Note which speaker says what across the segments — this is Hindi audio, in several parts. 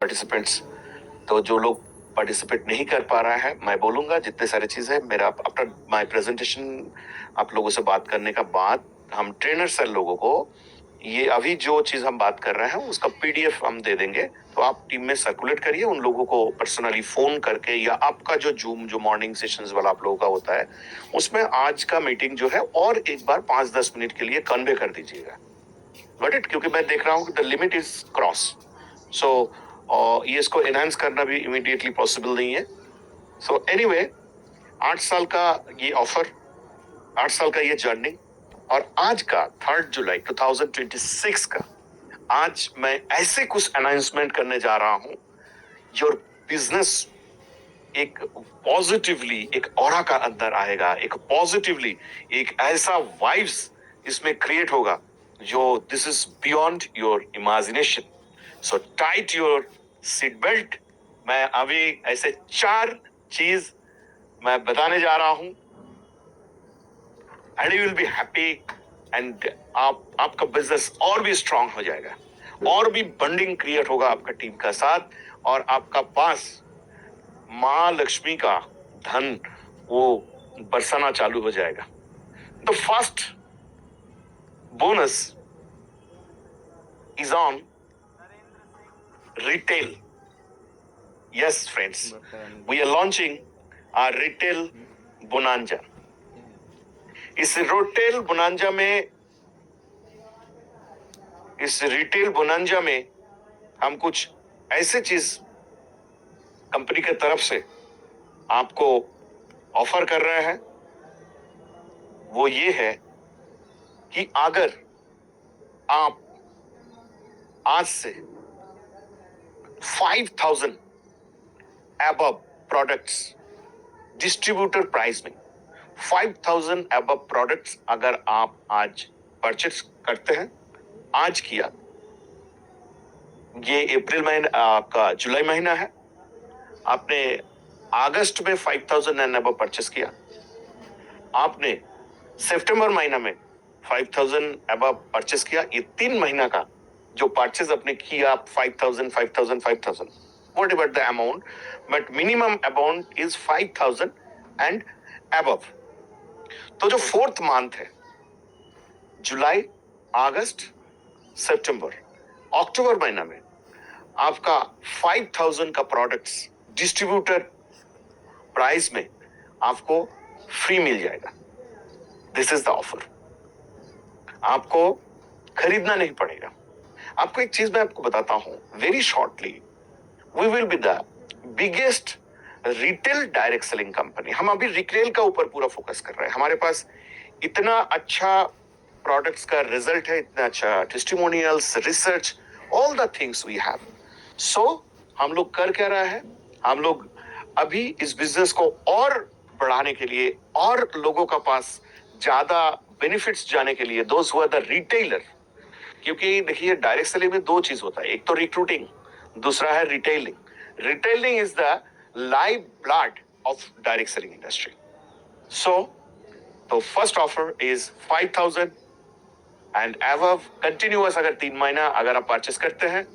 Speaker 1: पार्टिसिपेंट्स, तो जो लोग पार्टिसिपेट नहीं कर पा रहा है, मैं बोलूंगा जितने सारी चीजें मेरा आफ्टर माय प्रेजेंटेशन आप लोगों से बात करने का बाद हम ट्रेनर सर लोगों को ये अभी जो चीज हम बात कर रहे हैं उसका पीडीएफ हम दे देंगे, तो आप टीम में सर्कुलेट करिए उन लोगों को पर्सनली फोन करके, या आपका जो जूम जो मॉर्निंग सेशंस वाला आप लोगों का होता है उसमें आज का मीटिंग जो है और एक बार 5-10 मिनट के लिए कन्वे कर दीजिएगा। Got it? क्योंकि मैं देख रहा हूँ द लिमिट इज क्रॉस, सो ये इसको एनहांस करना भी इमीडिएटली पॉसिबल नहीं है। सो एनीवे 8 साल का ये ऑफर, 8 साल का ये जर्नी, और आज का 3 जुलाई 2026 का आज मैं ऐसे कुछ अनाउंसमेंट करने जा रहा हूं, योर बिजनेस एक पॉजिटिवली एक ऑरा का अंदर आएगा, एक पॉजिटिवली एक ऐसा वाइब्स इसमें क्रिएट होगा जो this is beyond your imagination. So tight your seat belt. मैं अभी ऐसे 4 चीज मैं बताने जा रहा हूं and you will be happy, and आपका बिजनेस और भी स्ट्रांग हो जाएगा, और भी बॉन्डिंग क्रिएट होगा आपका टीम का साथ, और आपका पास मां लक्ष्मी का धन वो बरसाना चालू हो जाएगा। The first bonus is on retail. Yes friends, we are launching a retail bonanza। इस रिटेल बोनांजा में हम कुछ ऐसे चीज कंपनी की तरफ से आपको ऑफर कर रहे हैं। वो ये है कि अगर आप आज से 5,000 above प्रोडक्ट्स डिस्ट्रीब्यूटर प्राइस में 5,000 अबव प्रोडक्ट्स अगर आप आज परचेस करते हैं, आज किया, ये अप्रैल महीना आपका जुलाई महीना है, आपने अगस्त में 5,000 एंड अबव परचेस किया, आपने सितंबर महीना में 5,000 अबव परचेस किया, ये 3 महीना का जो परचेस आपने किया 5,000 5,000 5,000 whatever the amount, but minimum amount is 5,000 and above। तो जो 4th मंथ है, जुलाई, अगस्त, सितंबर, अक्टूबर महीना में आपका 5,000 का प्रोडक्ट्स डिस्ट्रीब्यूटर प्राइस में आपको फ्री मिल जाएगा। This is the offer. आपको खरीदना नहीं पड़ेगा। आपको एक चीज मैं आपको बताता हूं very shortly, we will be the biggest retail direct selling company. हम अभी रिटेल का ऊपर पूरा फोकस कर रहे हैं। हमारे पास इतना अच्छा प्रोडक्ट्स का रिजल्ट है, इतना अच्छा testimonials, research, all the things we have. So हम लोग कर क्या रहा है, हम लोग अभी इस बिजनेस को और बढ़ाने के लिए और लोगों का पास ज्यादा बेनिफिट्स जाने के लिए, those who are the retailer, क्योंकि देखिए डायरेक्ट सेलिंग में 2 चीज होता है, एक तो रिक्रूटिंग, दूसरा है retailing. Retailing is the live blood of direct selling industry. So तो first offer is 5,000 and above continuous. अगर 3 महीना अगर आप परचेस करते हैं,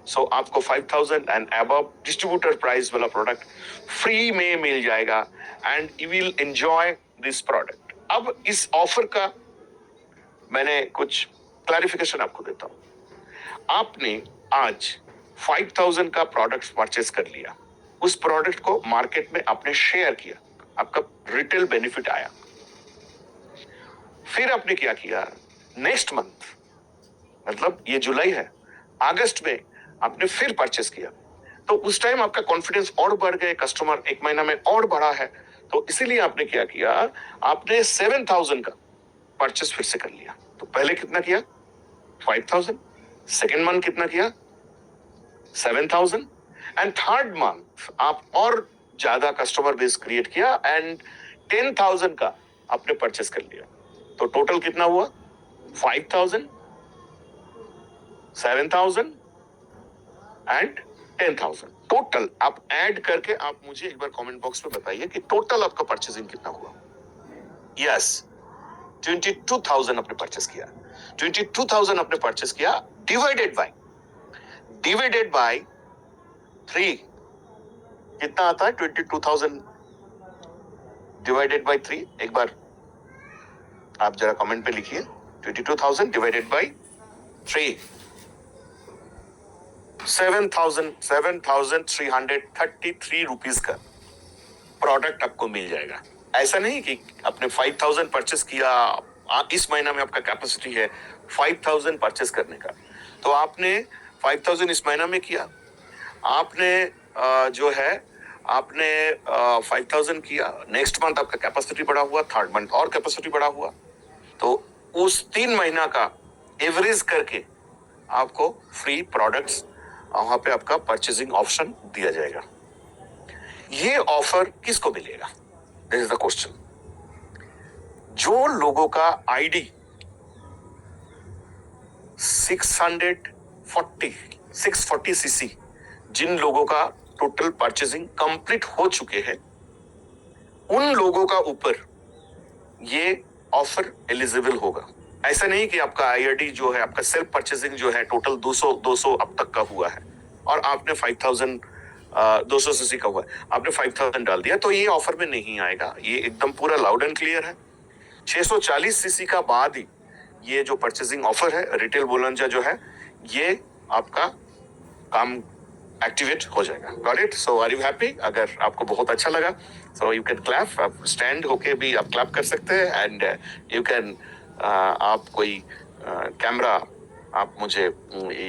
Speaker 1: सो आपको 5,000 एंड अबव डिस्ट्रीब्यूटर प्राइस वाला प्रोडक्ट फ्री में मिल जाएगा and you will enjoy this product. अब इस ऑफर का मैंने कुछ क्लैरिफिकेशन आपको देता हूं। आपने आज 5,000 का प्रोडक्ट परचेस कर लिया, उस प्रोडक्ट को मार्केट में आपने शेयर किया, आपका रिटेल बेनिफिट आया। फिर आपने क्या किया, नेक्स्ट मंथ, मतलब ये जुलाई है, अगस्त में आपने फिर परचेस किया, तो उस टाइम आपका कॉन्फिडेंस और बढ़ गए, कस्टमर 1 महीना में और बढ़ा है, तो इसीलिए आपने क्या किया, आपने 7,000 का परचेस फिर से कर लिया। तो पहले कितना किया, 5,000, सेकेंड मंथ कितना किया, 7,000, एंड थर्ड मंथ आप और ज्यादा कस्टमर बेस क्रिएट किया एंड 10,000 का आपने परचेस कर लिया। तो टोटल कितना हुआ, 5,000, 7,000 एंड 10,000। टोटल आप ऐड करके आप मुझे एक बार कमेंट बॉक्स में बताइए कि टोटल आपका परचेसिंग कितना हुआ। यस, 22,000 आपने परचेस किया। 22,000 आपने परचेस किया, डिवाइडेड बाय 3 कितना आता है? 22,000 डिवाइडेड बाई 3। एक बार आप जरा कमेंट पे लिखिए, 22,000 डिवाइडेड बाई 3, 7,333 रुपीज का प्रोडक्ट आपको मिल जाएगा। ऐसा नहीं कि आपने 5,000 परचेस किया, इस महीना में आपका कैपेसिटी है 5,000 परचेस करने का, तो आपने 5,000 इस महीना में किया, आपने जो है आपने 5,000 किया, नेक्स्ट मंथ आपका कैपेसिटी बढ़ा हुआ, थर्ड मंथ और कैपेसिटी बढ़ा हुआ, तो उस 3 महीना का एवरेज करके आपको फ्री प्रोडक्ट्स वहां पे आपका परचेजिंग ऑप्शन दिया जाएगा। ये ऑफर किसको मिलेगा? This is the question. जो लोगों का आईडी 640 सीसी, जिन लोगों का टोटल परचेजिंग कंप्लीट हो चुके हैं, उन लोगों का ऊपर ये ऑफर एलिजिबल होगा। ऐसा नहीं कि आपका आईआरडी जो है, आपका सेल्फ परचेसिंग जो है टोटल 200 अब तक का हुआ है और आपने 5,000 200 सीसी का हुआ है, आपने 5,000 डाल दिया, तो ये ऑफर में नहीं आएगा। ये एकदम पूरा लाउड एंड क्लियर है। 640 सीसी का बाद ही ये जो परचेसिंग ऑफर है, रिटेल बोनंजा जो है, ये आपका काम एक्टिवेट हो जाएगा। Got it? So are you happy? अगर आपको बहुत अच्छा लगा, सो यू कैन क्लैप, आप स्टैंड होके भी आप क्लैप कर सकते हैं, एंड यू कैन आप कोई कैमरा आप मुझे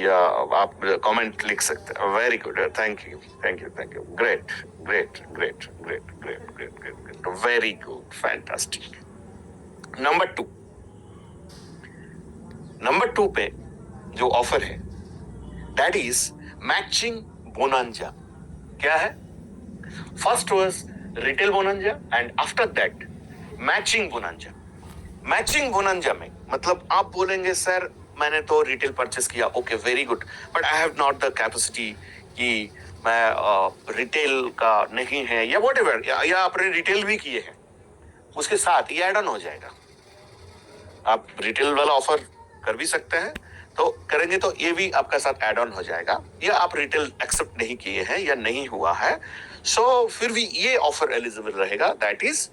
Speaker 1: या आप कमेंट लिख सकते हैं। Very good, thank you, thank you, thank you, great great great great great great great, very good, fantastic. Number 2 पे जो ऑफर है, दैट इज मैचिंग बोनंजा। क्या है? First was retail bonanza and after that matching bonanza. Matching bonanza में मतलब आप बोलेंगे सर मैंने तो रिटेल परचेस किया, okay very good, but I have not the capacity कि मैं रिटेल का नहीं है या व्हाटएवर, या आपने रिटेल भी किए हैं, उसके साथ ये ऐड ऑन हो जाएगा। आप रिटेल वाला ऑफर कर भी सकते हैं, तो करेंगे तो ये भी आपका साथ ऐड ऑन हो जाएगा। या आप रिटेल एक्सेप्ट नहीं किए हैं या नहीं हुआ है, सो फिर भी ये ऑफर एलिजिबल रहेगा, that is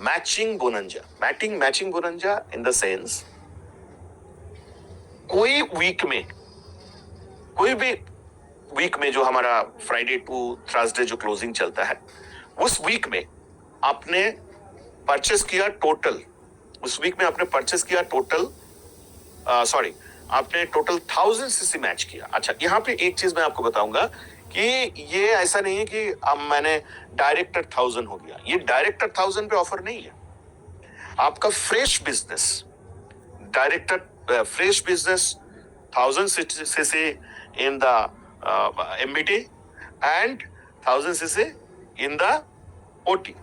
Speaker 1: matching bonanza. Matching bonanza in the sense, कोई भी वीक में जो हमारा फ्राइडे टू थर्सडे जो क्लोजिंग चलता है, उस वीक में आपने परचेस किया टोटल, आपने टोटल 1,000 सीसी मैच किया। अच्छा, यहाँ पे एक चीज मैं आपको बताऊंगा कि ये ऐसा नहीं है कि अब मैंने डायरेक्टर 1,000 हो गया, ये डायरेक्टर 1,000 पे ऑफर नहीं है। आपका fresh business, fresh business 1,000 CC in the MBT and 1,000 CC in the OT,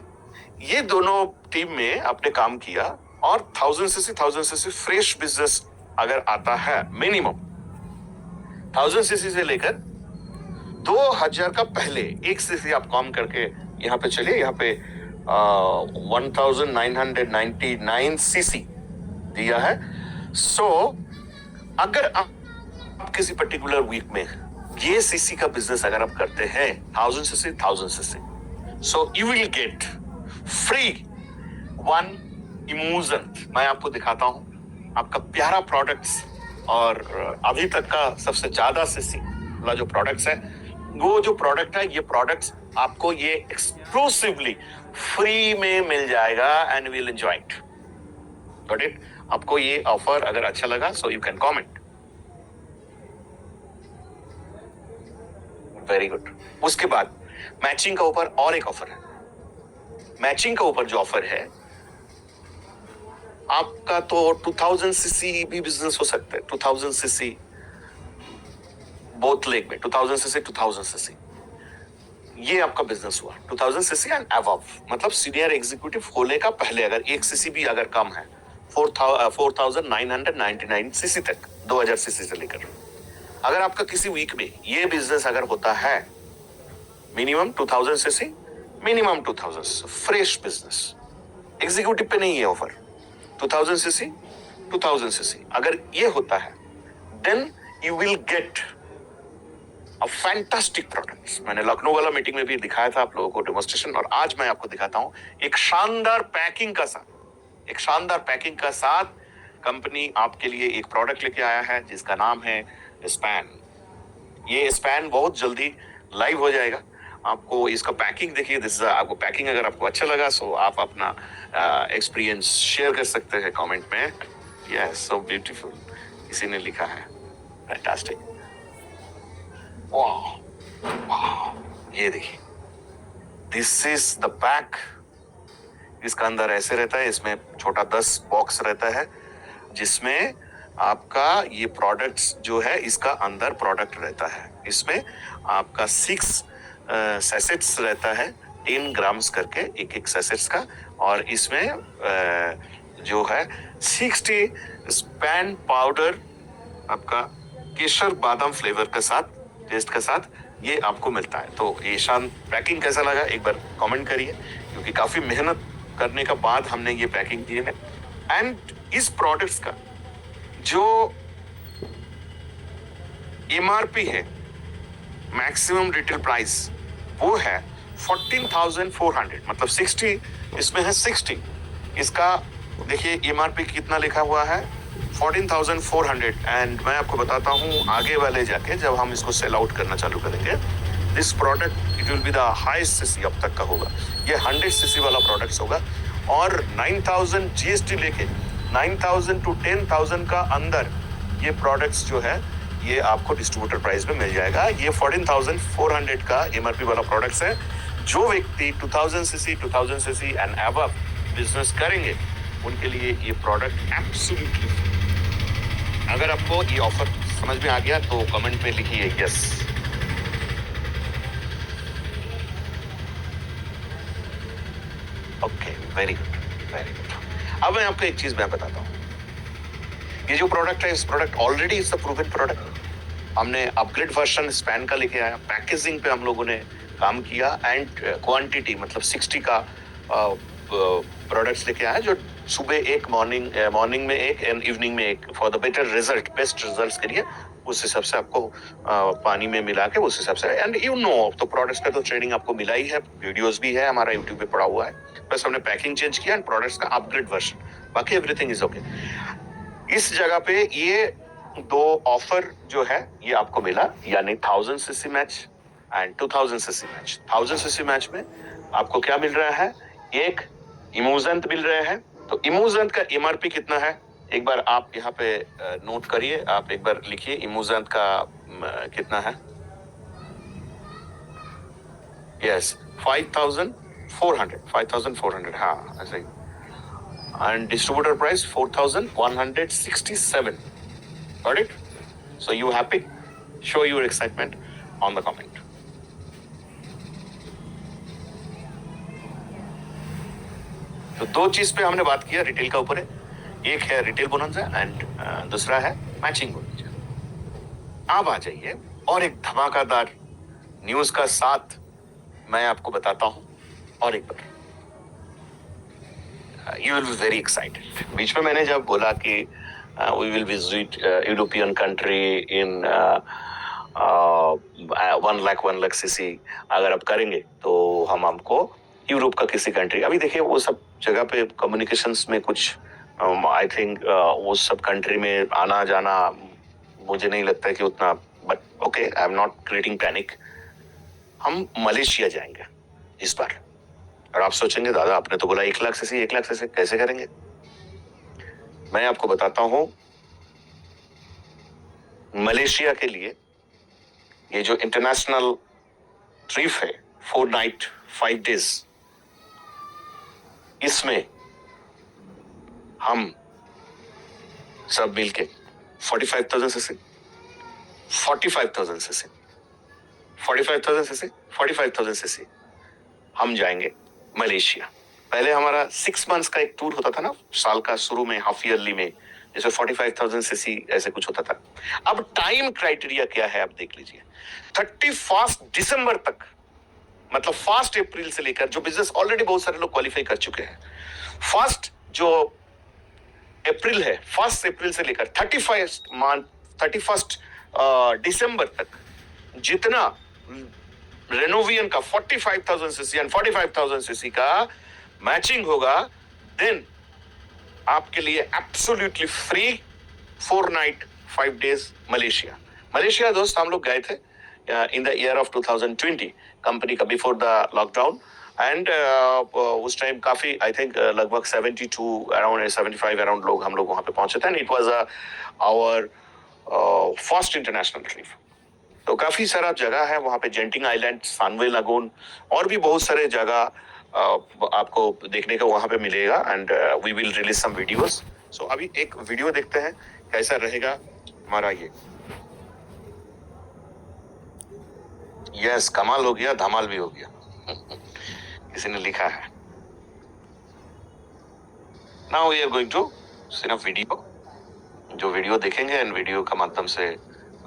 Speaker 1: ये दोनों टीम में आपने काम किया, और 1,000 सीसी फ्रेश बिजनेस अगर आता है, मिनिमम 1,000 सीसी से लेकर 2,000 का पहले 1 सीसी आप काम करके यहाँ पे चलिए, यहाँ पे 1,999 सीसी दिया है। सो अगर आप किसी पर्टिकुलर वीक में ये सीसी का बिजनेस अगर आप करते हैं, 1,000 CC, so you will get free 1 इमूजन। मैं आपको दिखाता हूं आपका प्यारा प्रोडक्ट्स, और अभी तक का सबसे ज्यादा सीसी वाला जो प्रोडक्ट्स है, वो जो प्रोडक्ट है, ये प्रोडक्ट्स आपको ये एक्सक्लूसिवली फ्री में मिल जाएगा and will enjoy it. Got it? आपको ये ऑफर अगर अच्छा लगा, so you can comment. Very good. उसके बाद मैचिंग का ऊपर और एक ऑफर है। मैचिंग का ऊपर जो ऑफर है आपका, तो 2,000 सीसी भी बिजनेस हो सकता है। 2,000 सीसी बोथ लेग में, 2,000 सीसी 2,000 सीसी, ये आपका बिजनेस हुआ। 2,000 सीसी एंड अबव, मतलब सीनियर एग्जीक्यूटिव होने का पहले अगर 1 सीसी भी अगर कम है, 4,999 सीसी तक, 2,000 सीसी से लेकर, अगर आपका किसी वीक में ये बिजनेस अगर होता है, minimum 2,000 CC, minimum 2,000 fresh business, executive पे नहीं है ऑफर, 2,000 सीसी 2,000 सीसी अगर ये होता है, then you will get fantastic products. मैंने लखनऊ वाला मीटिंग में भी दिखाया था आप लोगों को डेमोन्स्ट्रेशन, और आज मैं आपको दिखाता हूं एक शानदार पैकिंग का साथ। एक शानदार पैकिंग का साथ कंपनी आपके लिए एक प्रोडक्ट लेके आया है जिसका नाम है स्पैन। ये स्पैन बहुत जल्दी लाइव हो जाएगा। आपको इसका पैकिंग देखिए, दिस आपको पैकिंग अगर आपको अच्छा लगा सो आप अपना एक्सपीरियंस शेयर कर सकते हैं कमेंट में। यस, सो ब्यूटीफुल, किसी ने लिखा है, फैंटास्टिक, वाह वाह। ये देखिए, दिस इज द पैक। इसका अंदर ऐसे रहता है, इसमें छोटा 10 बॉक्स रहता है जिसमें आपका ये प्रोडक्ट्स जो है इसका अंदर प्रोडक्ट रहता है। इसमें आपका 6 सैसेट्स रहता है, 10 ग्राम्स करके एक एक सैसेट्स का, और इसमें जो है 60 स्पैन पाउडर आपका केसर बादाम फ्लेवर के साथ, टेस्ट के साथ ये आपको मिलता है। तो ये शान पैकिंग कैसा लगा एक बार कमेंट करिए, क्योंकि काफी मेहनत करने के बाद हमने ये पैकिंग की है। एंड इस प्रोडक्ट्स का जो एमआरपी है, मैक्सिमम रिटेल प्राइस, वो है 14,400, मतलब 60, इसमें है 60। इसका देखिए एमआरपी कितना लिखा हुआ है, 14,400। एंड मैं आपको बताता हूँ आगे वाले जाके जब हम इसको सेल आउट करना चालू करेंगे, this product it will be the highest CC अब तक का होगा। ये 100 सीसी वाला प्रोडक्ट होगा, और 9,000 जीएसटी लेके 9,000 to 10,000 का अंदर ये प्रोडक्ट्स जो है ये आपको डिस्ट्रीब्यूटर प्राइस में मिल जाएगा। ये 14,400 का एमआरपी वाला प्रोडक्ट्स है। जो व्यक्ति 2000 सीसी एंड अबव बिजनेस करेंगे उनके लिए ये प्रोडक्ट एब्सोल्युटली। अगर आपको ये ऑफर समझ में आ गया तो कमेंट में लिखिए yes. Okay, very good, very good. अब मैं आपको एक चीज मैं बताता हूँ, ये जो प्रोडक्ट है, इस product already is the proven product. हमने अपग्रेड वर्जन स्पैन का लेके आया, पैकेजिंग पे हम लोगों ने काम किया, एंड क्वांटिटी मतलब 60 का प्रोडक्ट्स लेके आया, जो सुबह एक, मॉर्निंग में एक एंड इवनिंग में एक, for the better result, best results के लिए उस हिसाब से आपको पानी में मिला के उस हिसाब से। एंड यू नो तो प्रोडक्ट्स का तो ट्रेनिंग आपको मिला ही है, वीडियोस भी है हमारा यूट्यूब पे पड़ा हुआ है, बस हमने पैकिंग चेंज किया एंड प्रोडक्ट्स का अपग्रेड वर्जन, बाकी एवरीथिंग इज ओके। इस जगह पे ये 2 ऑफर जो है ये आपको मिला, यानी 1000 CC match and 2000 CC match. 1000 CC match में आपको क्या मिल रहा है, एक इमोजेंट मिल रहा है। तो इमोजेंट का एमआरपी कितना है, एक बार आप यहाँ पे नोट करिए, आप एक बार लिखिए इमोजेंट का कितना है। यस, 5,400, हाँ ऐसे ही। And distributor price 4,167. Got it? So you happy? Show your excitement on the comment. तो 2 चीज पे हमने बात किया रिटेल का ऊपर है, एक है रिटेल बोनंजा एंड दूसरा है मैचिंग बोनंजा। अब आ जाइए और एक धमाकेदार न्यूज का साथ मैं आपको बताता हूं, और एक बार you will be very excited। बीच में मैंने जब बोला कि we will visit European country in 1 lakh CC अगर आप करेंगे तो हमको यूरोप का किसी कंट्री, अभी देखिए वो सब जगह पे कम्युनिकेशंस में कुछ आई थिंक वो सब कंट्री में आना जाना मुझे नहीं लगता है कि उतना, but okay, I am not creating panic. हम मलेशिया जाएंगे इस बार, और आप सोचेंगे दादा आपने तो बोला 1 लाख सीसी, 1 लाख सीसी कैसे करेंगे? मैं आपको बताता हूं, मलेशिया के लिए ये जो इंटरनेशनल ट्रिप है 4 नाइट 5 डेज, इसमें हम सब मिलके 45,000 सीसी 45,000 सीसी 45,000 सीसी 45,000 सीसी हम जाएंगे मलेशिया। पहले हमारा 6 मंथ्स का एक टूर होता था ना, साल का शुरू में हाफ ईयरली में, जैसे 45,000 सीसी ऐसे कुछ होता था। अब टाइम क्राइटेरिया क्या है आप देख लीजिए, 31 दिसंबर तक, मतलब 1 अप्रैल से लेकर, जो बिजनेस ऑलरेडी बहुत सारे लोग क्वालिफाई कर चुके हैं, 1 अप्रैल से लेकर 31 दिसंबर तक जितना रेनोवियन का 45,000 सीसी एंड 45,000 सीसी का मैचिंग होगा, देन आपके लिए absolutely free 4 night 5 days Malaysia दोस्त हम लोग गए थे in the year of 2020 company का बिफोर द लॉकडाउन एंड उस टाइम काफी आई थिंक लगभग 72 अराउंड 75 अराउंड लोग हम लोग वहां पे पहुंचे थे and it was our first international trip. तो काफी सारा जगह है वहां पे, जेंटिंग आइलैंड, सानवे लगून और भी बहुत सारे जगह आपको देखने को वहां पे मिलेगा and we will release some videos. So अभी एक वीडियो देखते हैं कैसा रहेगा हमारा ये। यस, कमाल हो गया, धमाल भी हो गया। किसी ने लिखा है। Now we are going to see a video. जो वीडियो देखेंगे एंड वीडियो का माध्यम से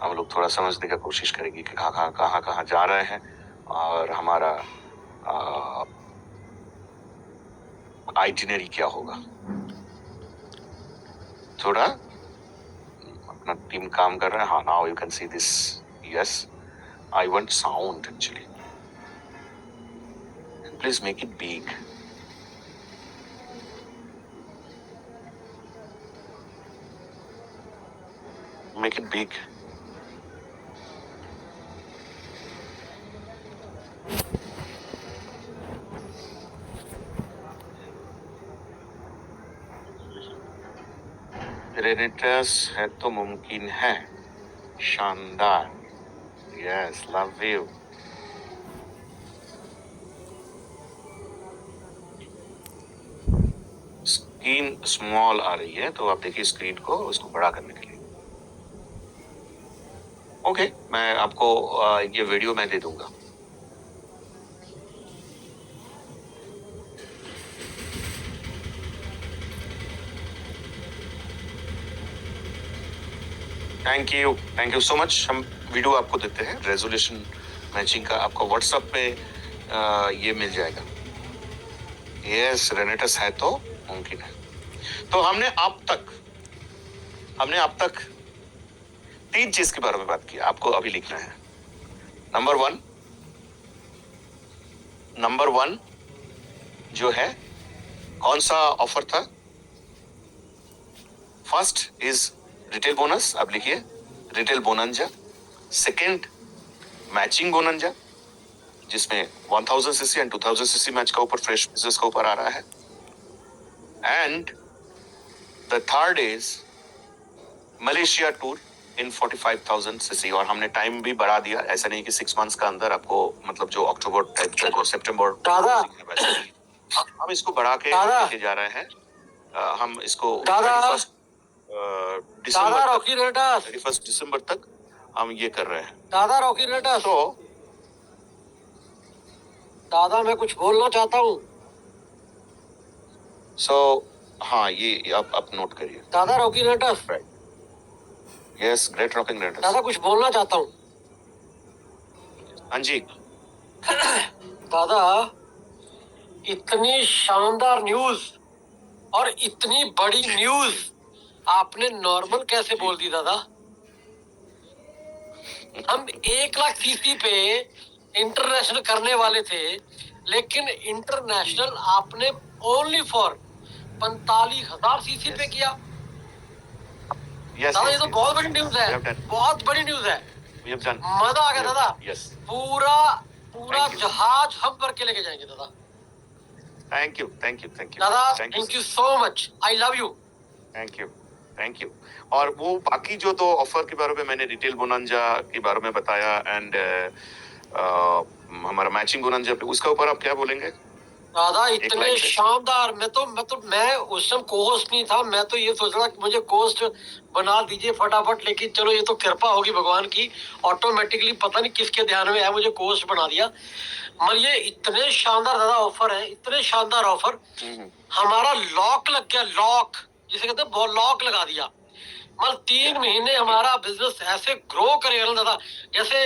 Speaker 1: हम लोग थोड़ा समझने की कोशिश करेंगे कि कहाँ जा रहे हैं और हमारा आइटिनरी क्या होगा। थोड़ा अपना टीम काम कर रहा है। हाँ, now you can see this. Yes, I want sound actually, please make it big. Make it big. Renatus है तो मुमकिन है। शानदार। Yes, love you. Screen small आ रही है तो आप देखिए स्क्रीन को, उसको बड़ा करने के लिए। ओके, मैं आपको ये वीडियो मैं दे दूंगा। Thank you so much. हम वीडियो आपको देते हैं रेजोल्यूशन मैचिंग का, आपको व्हाट्सएप पे ये मिल जाएगा। यस, रेनेटस है तो मुमकिन है। तो हमने अब तक 3 चीज के बारे में बात की, आपको अभी लिखना है। नंबर वन जो है, कौन सा ऑफर था? फर्स्ट इज रिटेल बोनस, आप लिखिए रिटेल बोनंजा। सेकेंड मैचिंग बोनंजा, जिसमें 1000 सीसी एंड 2000 सीसी मैच का ऊपर, फ्रेश बिजनेस का ऊपर आ रहा है। And the third is Malaysia tour in 45,000 CC. और हमने टाइम भी बढ़ा दिया, ऐसा नहीं कि 6 मंथ्स का अंदर आपको, मतलब जो अक्टूबर सितंबर, हम इसको बढ़ा के लेके जा रहे हैं। हम इसको 31 दिसंबर तक हम ये कर रहे हैं। तो
Speaker 2: दादा मैं कुछ बोलना चाहता हूँ।
Speaker 1: हाँ, ये आप नोट करिए।
Speaker 2: दादा rocky rates.
Speaker 1: Yes, great rocking rates.
Speaker 2: दादा कुछ बोलना चाहता हूँ।
Speaker 1: हाँ जी।
Speaker 2: दादा, इतनी शानदार न्यूज और इतनी बड़ी न्यूज आपने नॉर्मल कैसे बोल दी दादा? हम 1 लाख सीसी पे इंटरनेशनल करने वाले थे, लेकिन इंटरनेशनल आपने ओनली फॉर 45,000 सीसी पे किया। दादा ये तो बहुत बड़ी न्यूज है, बहुत बड़ी न्यूज है। मजा आ गया दादा। पूरा जहाज हम भर के लेके जाएंगे दादा।
Speaker 1: थैंक यू
Speaker 2: दादा, thank you so much, I love you.
Speaker 1: Thank you. और वो बाकी जो 2 ऑफर के बारे में मैंने रिटेल बोनंजा के बारे में बताया एंड हमारा मैचिंग बोनंजा पे, उसका ऊपर आप क्या बोलेंगे?
Speaker 2: दादा इतने शानदार। मैं उस समय कोस्ट नहीं था, मैं तो ये सोच रहा कि मुझे कोस्ट बना दीजिए फटाफट, लेकिन चलो ये तो कृपा होगी भगवान की, ऑटोमेटिकली पता नहीं किसके ध्यान में है मुझे कोस्ट बना दिया। मगर ये इतने शानदार दादा ऑफर है, इतने शानदार ऑफर। हमारा लॉक लग गया, लॉक जिसे कहते हैं, लॉक लगा दिया। मतलब 3 महीने हमारा बिजनेस ऐसे ग्रो करेगा ना दादा, जैसे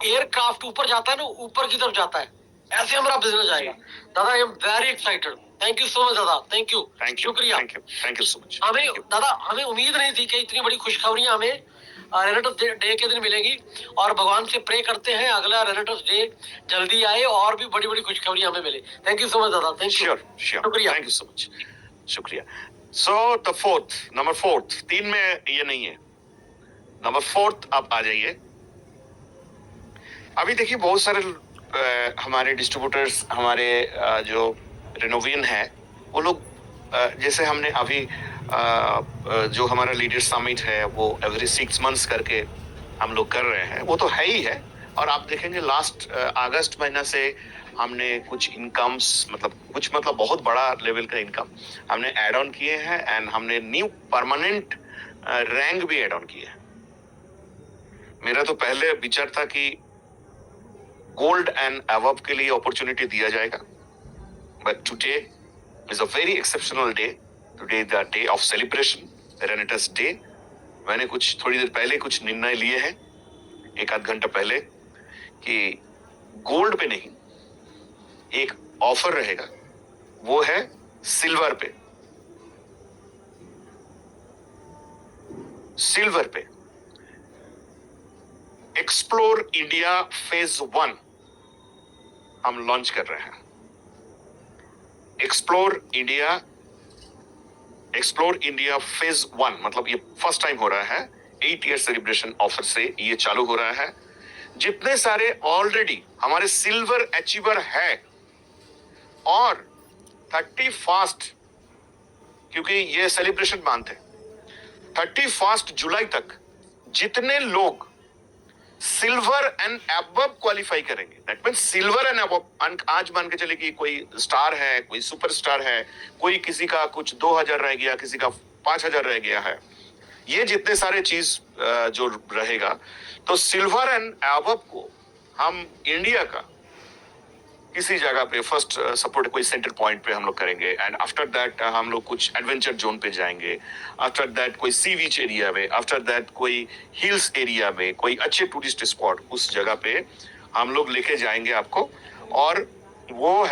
Speaker 2: एयरक्राफ्ट ऊपर जाता है ना, ऊपर की तरफ जाता है, ऐसे हमारा बिजनेस जाएगा। दादा I am very excited. Thank you so much दादा, थैंक यू, शुक्रिया।
Speaker 1: Thank you so much.
Speaker 2: हमें दादा, हमें उम्मीद नहीं थी कि इतनी बड़ी खुशखबरियां हमें रेनेटर्स डे के दिन मिलेगी और भगवान से प्रे करते हैं अगला रेनेटर्स डे जल्दी आए और भी बड़ी बड़ी खुशखबरी हमें मिले। थैंक यू सो मच दादा, थैंक यू।
Speaker 1: श्योर श्योर,
Speaker 2: शुक्रिया।
Speaker 1: थैंक यू सो मच, शुक्रिया। So the fourth, number fourth, 3 में ये नहीं है, नंबर फोर्थ आप आ जाइए। अभी देखिए बहुत सारे हमारे डिस्ट्रीब्यूटर्स, हमारे जो रेनोवियन है, वो लोग जैसे हमने अभी जो हमारा लीडर समिट है वो एवरी 6 मंथ्स करके हम लोग कर रहे हैं, वो तो है ही है। और आप देखेंगे लास्ट अगस्त महीना से हमने कुछ इनकम्स, मतलब बहुत बड़ा लेवल का इनकम हमने ऐड ऑन किए हैं, एंड हमने न्यू परमानेंट रैंक भी ऐड ऑन किए हैं। मेरा तो पहले विचार था कि गोल्ड एंड अबव के लिए अपॉर्चुनिटी दिया जाएगा, but today is a very exceptional day. Today the day of celebration, Renatus day. मैंने कुछ थोड़ी देर पहले कुछ निर्णय लिए हैं, एक आध घंटा पहले, कि गोल्ड पे नहीं, एक ऑफर रहेगा, वो है सिल्वर पे। सिल्वर पे एक्सप्लोर इंडिया फेज 1 हम लॉन्च कर रहे हैं। एक्सप्लोर इंडिया फेज 1, मतलब ये फर्स्ट टाइम हो रहा है। 8 ईयर सेलिब्रेशन ऑफर से ये चालू हो रहा है। जितने सारे ऑलरेडी हमारे सिल्वर अचीवर है, और 31, क्योंकि ये सेलिब्रेशन मंथ है, 31 जुलाई तक जितने लोग सिल्वर एंड अबव क्वालिफाई करेंगे, that mean silver and above. आज मान के चले कि कोई स्टार है, कोई सुपरस्टार है, कोई किसी का कुछ 2000 रह गया, किसी का 5000 रह गया है, ये जितने सारे चीज जो रहेगा, तो सिल्वर एंड अबव को हम इंडिया का किसी जगह पे फर्स्ट सपोर्ट कोई सेंटर पॉइंट पे हम लोग करेंगे, एंड आफ्टर दैट हम लोग कुछ एडवेंचर जोन पे जाएंगे, आफ्टर दैट कोई सी बीच एरिया में, आफ्टर दैट कोई हिल्स एरिया में, कोई अच्छे टूरिस्ट स्पॉट, उस जगह पे हम लोग लेके जाएंगे आपको। और वो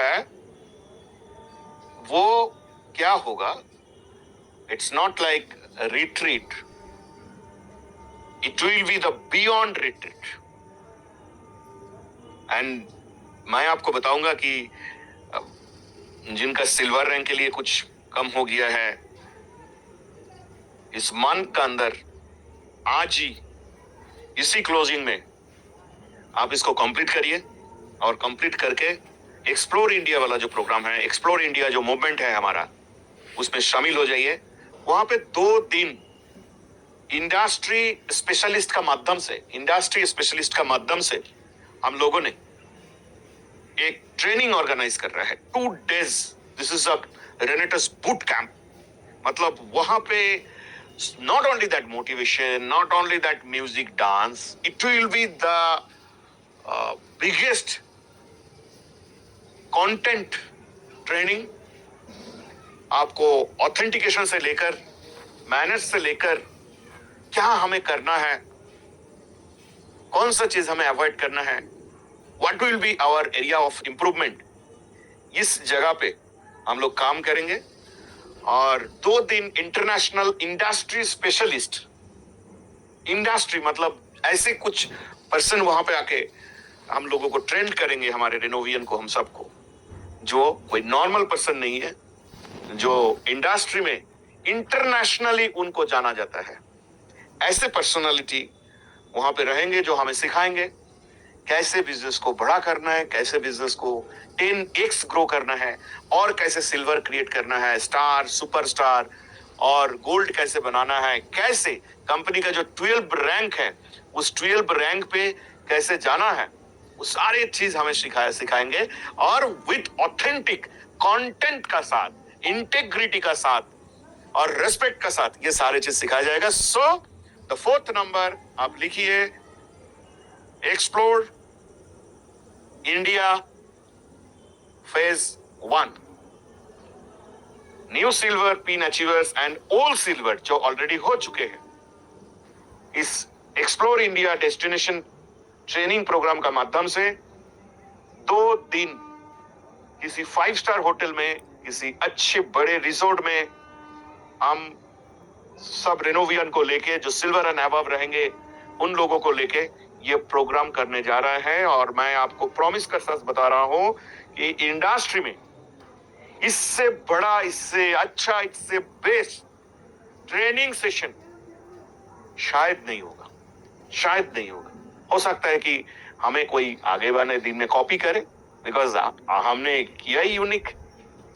Speaker 1: क्या होगा, it's not like retreat, it will be the beyond retreat. And मैं आपको बताऊंगा कि जिनका सिल्वर रैंक के लिए कुछ कम हो गया है, इस मंथ का अंदर आज ही इसी क्लोजिंग में आप इसको कंप्लीट करिए, और कंप्लीट करके एक्सप्लोर इंडिया वाला जो प्रोग्राम है, एक्सप्लोर इंडिया जो मूवमेंट है हमारा, उसमें शामिल हो जाइए। वहां पे 2 दिन इंडस्ट्री स्पेशलिस्ट का माध्यम से हम लोगों ने एक ट्रेनिंग ऑर्गेनाइज कर रहा है, 2 days। This is a Renatus boot camp. मतलब वहां पे not only that motivation, not only that music dance, it will be the biggest content training. आपको ऑथेंटिकेशन से लेकर, मैनर्स से लेकर, क्या हमें करना है, कौन सा चीज हमें अवॉइड करना है, what will be our area of improvement, इस जगह पे हम लोग काम करेंगे। और 2 दिन इंटरनेशनल इंडस्ट्री स्पेशलिस्ट, इंडस्ट्री मतलब ऐसे कुछ पर्सन वहां पे आके हम लोगों को ट्रेंड करेंगे, हमारे रेनोवियन को, हम सबको, जो कोई नॉर्मल पर्सन नहीं है, जो इंडस्ट्री में इंटरनेशनली उनको जाना जाता है। ऐसे पर्सनालिटी वहां पे रहेंगे जो हमें सिखाएंगे कैसे बिजनेस को बड़ा करना है, कैसे बिजनेस को 10x ग्रो करना है, और कैसे सिल्वर क्रिएट करना है, स्टार, सुपरस्टार और गोल्ड कैसे बनाना है, कैसे कंपनी का जो 12 रैंक है उस 12 रैंक पे कैसे जाना है, वो सारे चीज हमें सिखाएंगे। और विथ ऑथेंटिक कंटेंट का साथ, इंटेग्रिटी का साथ और रेस्पेक्ट का साथ ये सारे चीज सिखाया जाएगा। सो द 4th नंबर आप लिखिए, explore India phase 1। New silver pin achievers and old silver जो ऑलरेडी हो चुके हैं, इस explore India destination training program का माध्यम से 2 दिन किसी 5 स्टार होटल में, किसी अच्छे बड़े रिसोर्ट में हम सब रेनोवियन को लेके जो सिल्वर एंड अबव रहेंगे, उन लोगों को लेके ये प्रोग्राम करने जा रहे हैं। और मैं आपको प्रॉमिस कर साथ बता रहा हूं कि इंडस्ट्री में इससे बड़ा, इससे अच्छा, इससे बेस्ट ट्रेनिंग सेशन शायद नहीं होगा, शायद नहीं होगा। हो सकता है कि हमें कोई आगे वाले दिन में कॉपी करे, बिकॉज हमने किया ही यूनिक,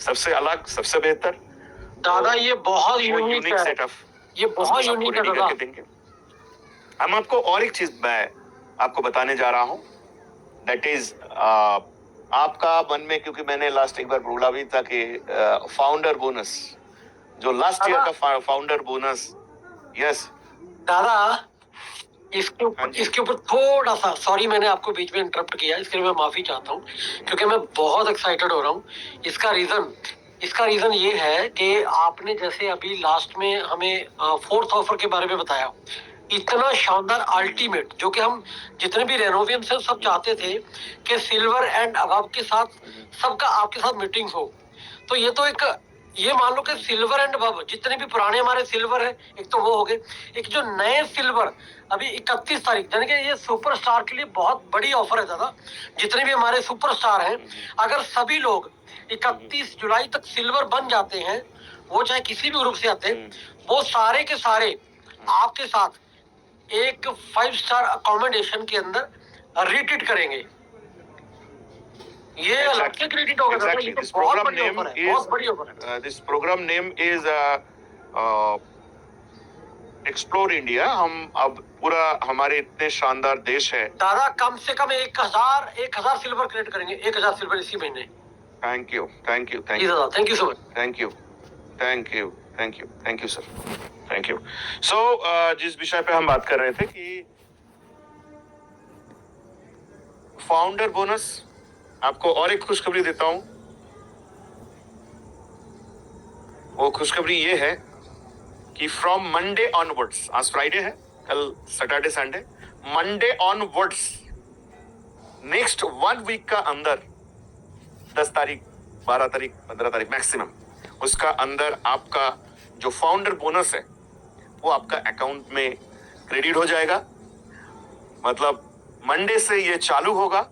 Speaker 1: सबसे अलग, सबसे बेहतर।
Speaker 2: दादा ये बहुत यूनिक है,
Speaker 1: सेट ऑफ
Speaker 2: ये बहुत यूनिक है दादा।
Speaker 1: देंगे हम आपको। और एक चीज मैं आपको बताने जा रहा हूं, दैट इज आपका मन में, क्योंकि मैंने लास्ट एक बार बोला भी था कि फाउंडर बोनस, जो लास्ट ईयर का फाउंडर बोनस, यस
Speaker 2: दादा इसके ऊपर थोड़ा सा, सॉरी मैंने आपको बीच में इंटरप्ट किया, इसके लिए मैं माफी चाहता हूँ, क्योंकि मैं बहुत एक्साइटेड हो रहा हूँ। इसका रीजन ये है कि आपने जैसे अभी लास्ट में हमें फोर्थ ऑफर के बारे में बताया, इतना शानदार अल्टीमेट, जो कि हम जितने भी रेनोवियन से सब चाहते थे कि सिल्वर एंड अबव के साथ सबका आपके साथ मीटिंग हो। तो ये तो एक, ये मान लो कि सिल्वर एंड अबव जितने भी पुराने हमारे सिल्वर है, एक तो वो हो गए, एक जो नए सिल्वर अभी 31 तारीख, यानी कि ये सुपरस्टार के लिए बहुत बड़ी ऑफर है दादा। जितने भी हमारे सुपरस्टार हैं, अगर सभी लोग 31 जुलाई तक सिल्वर बन जाते हैं, वो चाहे किसी भी ग्रुप से आते हैं, वो सारे के सारे आपके साथ एक 5 स्टार अकोमोडेशन के अंदर रिट्रीट करेंगे। ये अलग से क्रेडिट होगा।
Speaker 1: Exactly. This program name is this program name is explore India. हम अब पूरा, हमारे इतने शानदार देश है
Speaker 2: दादा, कम से कम 1000 सिल्वर क्रिएट करेंगे, 1000 सिल्वर इसी महीने।
Speaker 1: Thank you, thank you, thank
Speaker 2: you
Speaker 1: you,
Speaker 2: thank you so much,
Speaker 1: thank you, thank you, thank you, thank you sir, thank you. So जिस विषय पे हम बात कर रहे थे कि फाउंडर बोनस, आपको और एक खुशखबरी देता हूं। वो खुशखबरी ये है कि फ्रॉम मंडे ऑनवर्ड्स, आज फ्राइडे है, कल Saturday Sunday, Monday onwards next 1 week का अंदर 10 तारीख, 12 तारीख, 15 तारीख मैक्सिमम, उसका अंदर आपका जो फाउंडर बोनस है वो आपका अकाउंट में क्रेडिट हो जाएगा। मतलब मंडे से ये चालू होगा।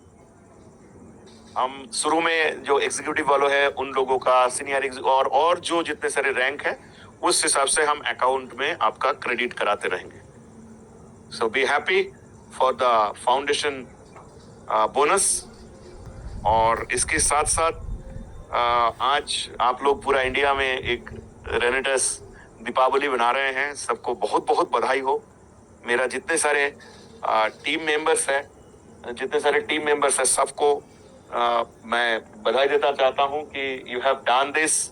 Speaker 1: हम शुरू में जो एग्जीक्यूटिव वालों है उन लोगों का सीनियर और जो जितने सारे रैंक है उस हिसाब से हम अकाउंट में आपका क्रेडिट कराते रहेंगे। So be happy for the foundation bonus. और इसके साथ साथ आज आप लोग पूरा इंडिया में एक रेनेटस दीपावली बना रहे हैं। सबको बहुत बहुत बधाई हो। मेरा जितने सारे टीम मेंबर्स है सबको मैं बधाई देना चाहता हूं कि you have done this.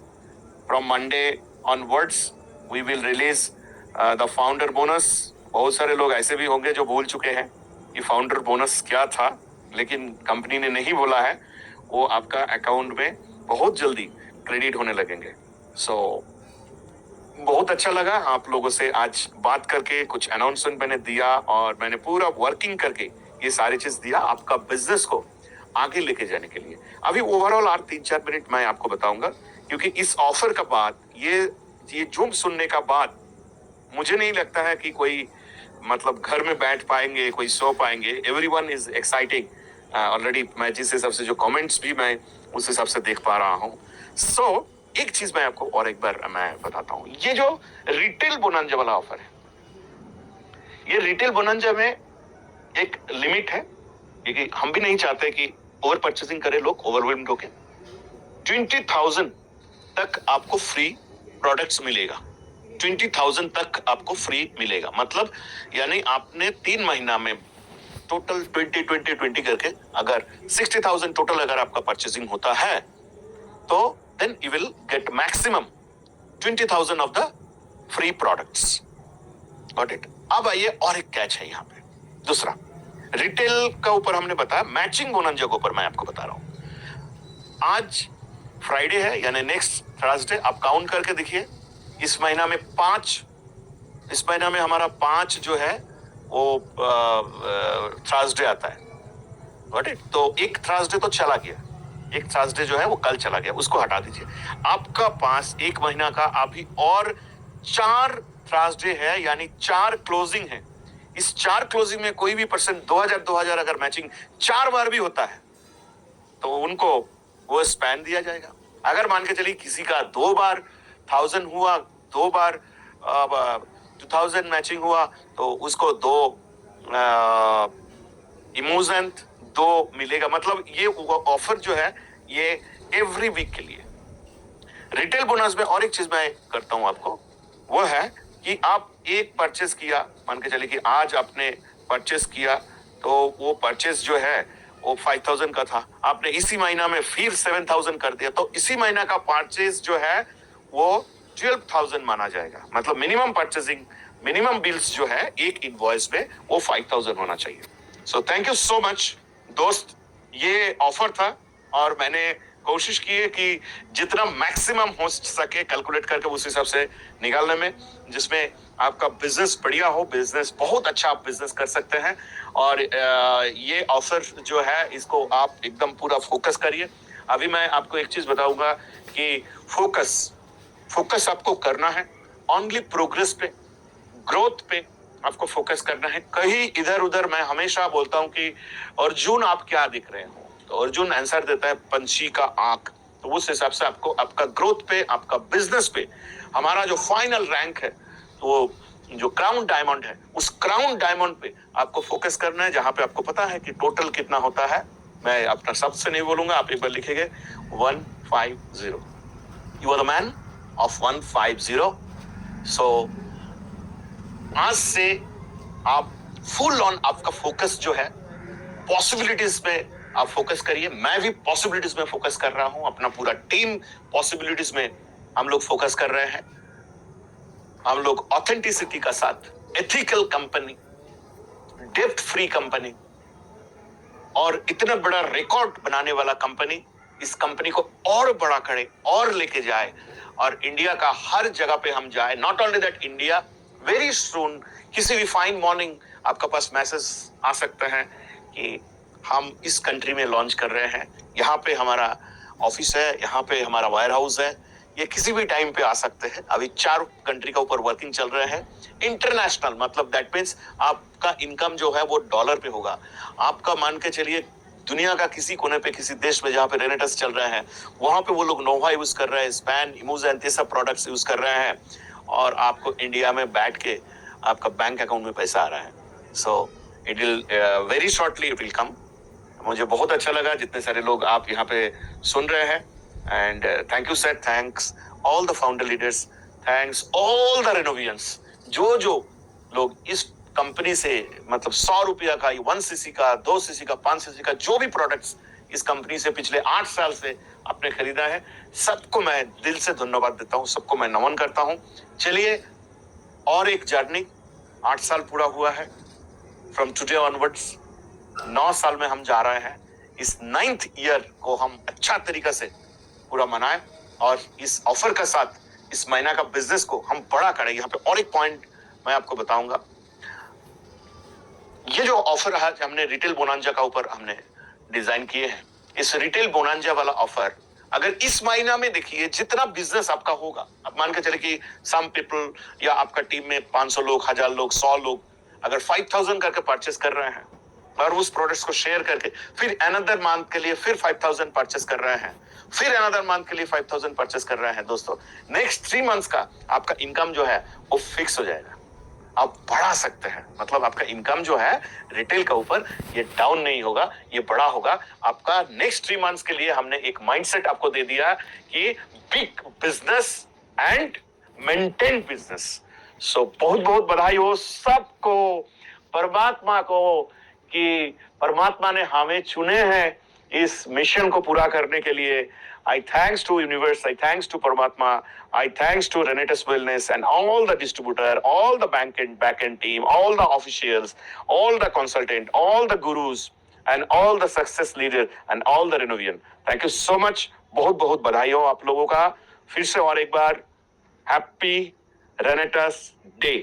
Speaker 1: From Monday onwards we will release the founder bonus. बहुत सारे लोग ऐसे भी होंगे जो भूल चुके हैं कि फाउंडर बोनस क्या था, लेकिन कंपनी ने नहीं बोला है। वो आपका अकाउंट में बहुत जल्दी क्रेडिट होने लगेंगे। सो बहुत अच्छा लगा आप लोगों से आज बात करके, कुछ अनाउंसमेंट मैंने दिया और मैंने पूरा वर्किंग करके ये सारी चीज दिया आपका बिजनेस को आगे लेके जाने के लिए। अभी ओवरऑल 3-4 मिनट मैं आपको बताऊंगा, क्योंकि इस ऑफर का बाद, ये जूम सुनने का बाद मुझे नहीं लगता है कि कोई मतलब घर में बैठ पाएंगे, कोई सो पाएंगे। Everyone is exciting already. मैं जिस हिसाब से जो कमेंट्स भी मैं उस हिसाब से देख पा रहा हूँ। सो एक चीज मैं आपको और एक बार मैं बताता हूँ। ये जो रिटेल बोनंजा वाला ऑफर है, ये रिटेल बोनंजा में एक लिमिट है, क्योंकि हम भी नहीं चाहते कि ओवर परचेसिंग करे लोग, ओवरवेल्म्ड होके। 20,000 तक आपको फ्री प्रोडक्ट्स मिलेगा। 20,000 तक आपको फ्री मिलेगा। मतलब यानी आपने 3 महीना में टोटल 20 करके अगर 60,000 टोटल अगर आपका परचेसिंग होता है तो then you will get maximum 20,000 of the free products. Got it. अब आइए और एक कैच है यहाँ पे दूसरा। रिटेल का ऊपर हमने बताया, मैचिंग बोनंजा के ऊपर मैं आपको बता रहा हूं। आज फ्राइडे है, यानी नेक्स्ट थर्सडे आप काउंट करके देखिए। इस महीना में हमारा 5 जो है वो थर्सडे आता है। Got it. तो एक थर्सडे तो चला गया, एक थर्सडे जो है वो कल चला गया, उसको हटा दीजिए। आपका पास एक महीना का अभी और 4 थर्सडे है, यानी 4 क्लोजिंग है। इस 4 क्लोजिंग में कोई भी पर्सन 2000 अगर मैचिंग 4 बार भी होता है तो उनको वो स्पैन दिया जाएगा। अगर मान के चलिए किसी का 2 बार 1000 हुआ, 2 बार 2000 मैचिंग हुआ तो उसको 2 इमोजेंट 2 मिलेगा। मतलब ये ऑफर जो है ये एवरी वीक के लिए। रिटेल बोनस में और एक चीज मैं करता हूं आपको, वो है कि आप एक परचेस किया, मान के चलिए कि आज आपने परचेस किया तो वो परचेस जो है वो 5000 का था, आपने इसी महीना में फिर 7000 कर दिया तो इसी महीना का परचेस जो है वो 12000 माना जाएगा। मतलब मिनिमम परचेसिंग, मिनिमम बिल्स जो है एक इनवॉइस पे वो 5000 होना चाहिए। So thank you so much दोस्त, ये ऑफर था और मैंने कोशिश की है कि जितना मैक्सिमम हो सके कैलकुलेट करके उस हिसाब से निकालने में, जिसमें आपका बिजनेस बढ़िया हो, बिजनेस बहुत अच्छा आप बिजनेस कर सकते हैं। और ये ऑफर जो है इसको आप एकदम पूरा फोकस करिए। अभी मैं आपको एक चीज बताऊंगा कि फोकस आपको करना है ओनली प्रोग्रेस पे, ग्रोथ पे आपको फोकस करना है। कहीं इधर उधर, मैं हमेशा बोलता हूं कि अर्जुन आप क्या दिख रहे हो, तो अर्जुन आंसर देता है पंछी का आंख। तो उस हिसाब से आपको आपका ग्रोथ पे, आपका बिजनेस पे, हमारा जो फाइनल रैंक है तो वो जो क्राउन डायमंड है उस क्राउन डायमंड पे आपको फोकस करना है, जहां पे आपको पता है कि टोटल कितना होता है। मैं अपना शब्द से नहीं बोलूंगा, आप एक बार लिखेंगे 150। You are the man of 150। सो आज से आप फुल ऑन आपका फोकस जो है पॉसिबिलिटीज पे आप फोकस करिए। मैं भी पॉसिबिलिटीज में फोकस कर रहा हूं, अपना पूरा टीम पॉसिबिलिटीज में हम लोग फोकस कर रहे हैं। हम लोग ऑथेंटिसिटी का साथ, एथिकल कंपनी, डेब्ट फ्री कंपनी और इतना बड़ा रिकॉर्ड बनाने वाला कंपनी, इस कंपनी को और बड़ा करे और लेके जाए और इंडिया का हर जगह पे हम जाए। Not only that, India very soon किसी भी फाइन मॉर्निंग आपका पास मैसेज आ सकता है कि हम इस कंट्री में लॉन्च कर रहे हैं, यहाँ पे हमारा ऑफिस है, यहाँ पे हमारा वायर हाउस है। ये किसी भी टाइम पे आ सकते हैं। अभी 4 कंट्री का ऊपर वर्किंग चल रहे हैं। इंटरनेशनल मतलब दैट मीन्स आपका इनकम जो है वो डॉलर पे होगा। आपका मान के चलिए दुनिया का किसी कोने पे, किसी देश में जहाँ पे रेनेटस चल रहे हैं वहां पे वो लोग नोवा यूज कर रहे हैं, स्पैन, इमोजेंट, ये सब प्रोडक्ट्स यूज कर रहे हैं और आपको इंडिया में बैठ के आपका बैंक अकाउंट में पैसा आ रहा है। So it will very shortly it will come. मुझे बहुत अच्छा लगा जितने सारे लोग आप यहाँ पे सुन रहे हैं। And thank you sir, thanks all the founder leaders, thanks all the Renovians. जो लोग इस कंपनी से मतलब 100 रुपया का, 1 सीसी का, 2 सीसी का, 5 सीसी का जो भी प्रोडक्ट्स इस कंपनी से पिछले 8 साल से आपने खरीदा है, सबको मैं दिल से धन्यवाद देता हूँ, सबको मैं नमन करता हूँ। चलिए और एक जर्नी, 8 साल पूरा हुआ है। फ्रॉम टुडे ऑनवर्ड्स 9 साल में हम जा रहे हैं। इस 9th ईयर को हम अच्छा तरीका से पूरा मनाएं और इस ऑफर के साथ इस महीना का बिजनेस को हम बड़ा करें। यहाँ पे और एक पॉइंट मैं आपको बताऊंगा, ये जो ऑफर है हमने रिटेल बोनांजा का ऊपर हमने डिजाइन किए हैं। इस रिटेल बोनांजा वाला ऑफर अगर इस महीना में देखिए जितना बिजनेस आपका होगा, अब मान के चले कि सम पीपल या आपका टीम में 500 लोग, 1000 लोग, 100 लोग अगर 5000 करके परचेस कर रहे हैं और उस प्रोडक्ट्स को शेयर करके फिर अनदर मंथ के लिए फिर 5000 परचेस कर रहे हैं, फिर अनदर मंथ के लिए 5000 परचेस कर रहे हैं, दोस्तों नेक्स्ट 3 मंथ्स का आपका इनकम जो है वो फिक्स हो जाएगा। आप बढ़ा सकते हैं, मतलब आपका इनकम जो है रिटेल का ऊपर ये डाउन नहीं होगा, ये बड़ा होगा। आपका नेक्स्ट 3 मंथ्स के लिए हमने एक माइंडसेट आपको दे दिया कि big business and maintain business. So बहुत बहुत बधाई हो सबको, परमात्मा को कि परमात्मा ने हमें चुने हैं इस मिशन को पूरा करने के लिए। I thanks to universe, I thanks to Paramatma, I thanks to Renetus Wellness and all the distributor, all the back-end team, all the officials, all the consultant, all the gurus and all the success leader and all the Renovian. Thank you so much. बहुत बहुत बधाई हो आप लोगों का। फिर से और एक बार हैप्पी रेनेटस डे।